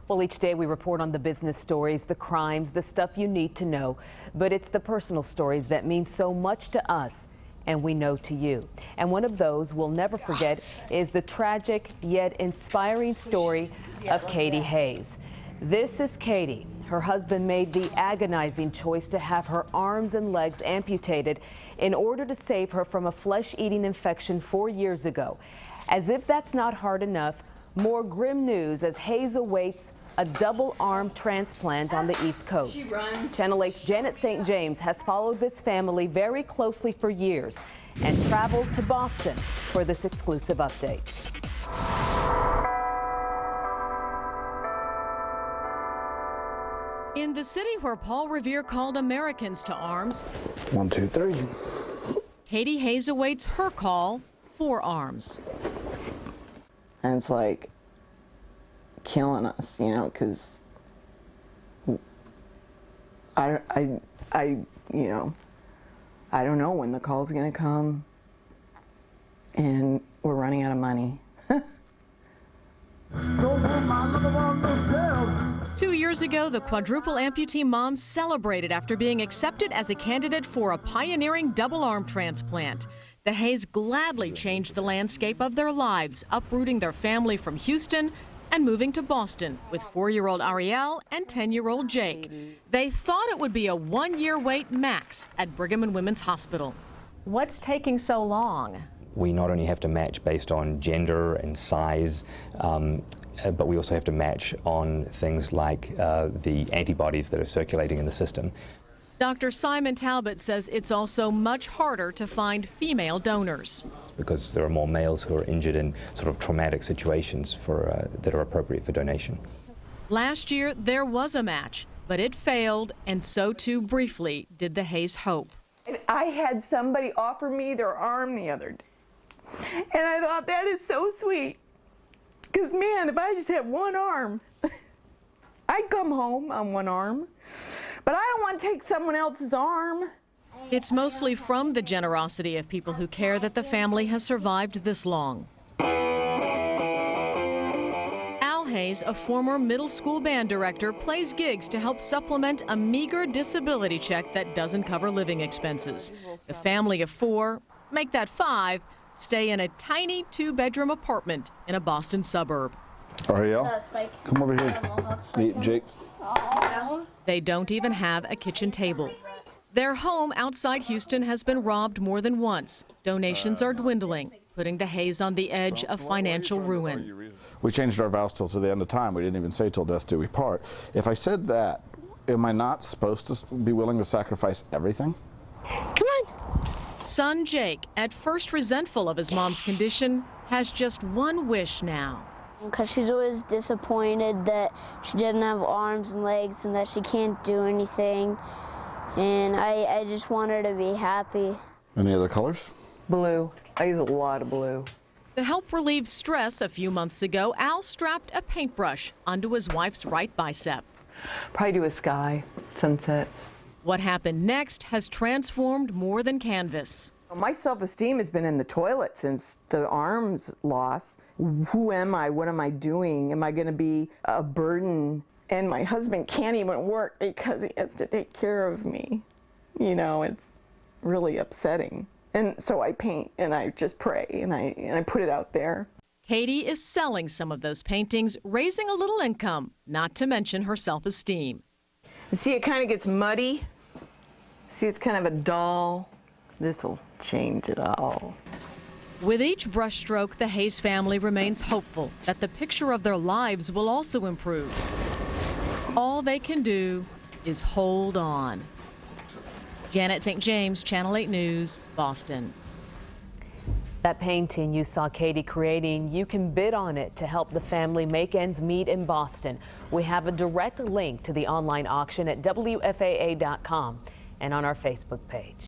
Well, each day we report on the business stories, the crimes, the stuff you need to know. But it's the personal stories that mean so much to us, and we know to you. And one of those we'll never forget is the tragic yet inspiring story of Katy Hayes. This is Katy. Her husband made the agonizing choice to have her arms and legs amputated in order to save her from a flesh-eating infection 4 years ago. As if that's not hard enough, more grim news as Hayes awaits a double-arm transplant on the East Coast. Channel 8's Janet St. James has followed this family very closely for years and traveled to Boston for this exclusive update. In the city where Paul Revere called Americans to arms, 1, 2, 3. Katy Hayes awaits her call for arms. And it's like killing us, you know, because you know, I don't know when the call's going to come, and we're running out of money. 2 years ago, the quadruple amputee mom celebrated after being accepted as a candidate for a pioneering double-arm transplant. The Hayes gladly changed the landscape of their lives, uprooting their family from Houston and moving to Boston with 4-year-old Ariel and 10-year-old Jake. They thought it would be a 1-year wait max at Brigham and Women's Hospital. What's taking so long? We not only have to match based on gender and size, but we also have to match on things like the antibodies that are circulating in the system. Dr. Simon Talbot says it's also much harder to find female donors, because there are more males who are injured in sort of traumatic situations that are appropriate for donation. Last year there was a match, but it failed, and so too briefly did the Hayes hope. I had somebody offer me their arm the other day, and I thought, that is so sweet, because man, if I just had one arm, I'd come home on one arm. But I don't want to take someone else's arm. It's mostly from the generosity of people who care that the family has survived this long. Al Hayes, a former middle school band director, plays gigs to help supplement a meager disability check that doesn't cover living expenses. The family of 4, make that 5, stay in a tiny 2-bedroom apartment in a Boston suburb. Ariel, come over here. Meet Jake. They don't even have a kitchen table. Their home outside Houston has been robbed more than once. Donations are dwindling, putting the Hayes on the edge of financial ruin. We changed our vows till to the end of time. We didn't even say till death do we part. If I said that, am I not supposed to be willing to sacrifice everything? Come on. Son Jake, at first resentful of his mom's condition, has just one wish now. Because she's always disappointed that she doesn't have arms and legs and that she can't do anything. And I just want her to be happy. Any other colors? Blue. I use a lot of blue. To help relieve stress a few months ago, Al strapped a paintbrush onto his wife's right bicep. Probably do a sky, sunset. What happened next has transformed more than canvas. My self-esteem has been in the toilet since the arms loss. Who am I? What am I doing? Am I going to be a burden? And my husband can't even work because he has to take care of me. You know, it's really upsetting. And so I paint and I just pray and I put it out there. Katy is selling some of those paintings, raising a little income, not to mention her self-esteem. See, it kind of gets muddy. See, it's kind of a dull. This will change it all. With each brushstroke, the Hayes family remains hopeful that the picture of their lives will also improve. All they can do is hold on. Janet St. James, Channel 8 News, Boston. That painting you saw Katy creating, you can bid on it to help the family make ends meet in Boston. We have a direct link to the online auction at WFAA.com and on our Facebook page.